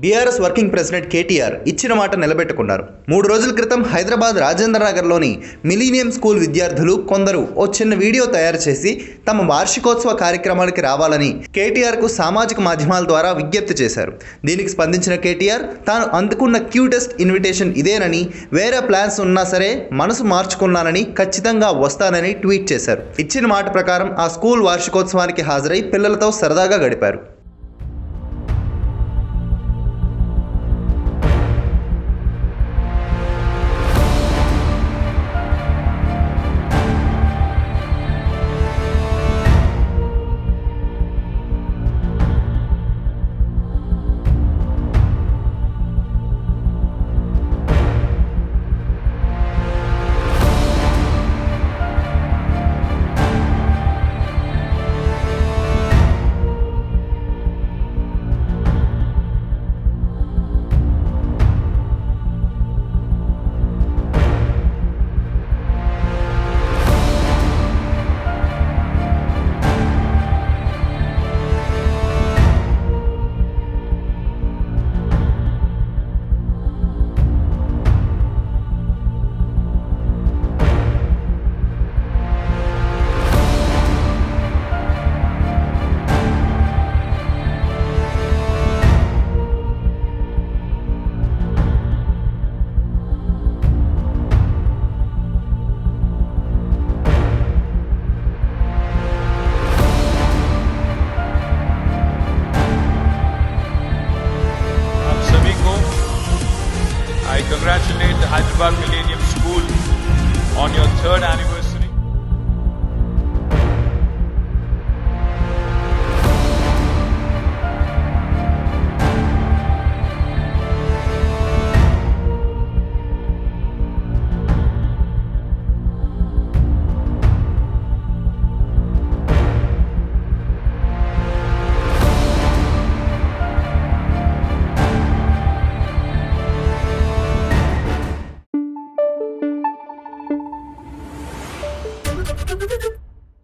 BRS working president KTR ఇచ్చిన మాట నిలబెట్టుకున్నారు. 3 రోజుల క్రితం హైదరాబాద్ రాజేంద్ర నగర్లోని మిలీనియం స్కూల్ విద్యార్థులు కొందరు ఓ చిన్న వీడియో తయారు చేసి తమ వార్షికోత్సవ కార్యక్రమానికి రావాలని కేటీఆర్కు సామాజిక మాధ్యమాల ద్వారా విజ్ఞప్తి చేశారు. దీనికి స్పందించిన కేటీఆర్ తాను అందుకున్న క్యూటెస్ట్ ఇన్విటేషన్ ఇదేనని, వేరే ప్లాన్స్ ఉన్నా సరే మనసు మార్చుకున్నానని, ఖచ్చితంగా వస్తానని ట్వీట్ చేశారు. ఇచ్చిన మాట ప్రకారం ఆ స్కూల్ వార్షికోత్సవానికి హాజరై పిల్లలతో సరదాగా గడిపారు. I congratulate the Hyderabad Millennium School on your 3rd anniversary.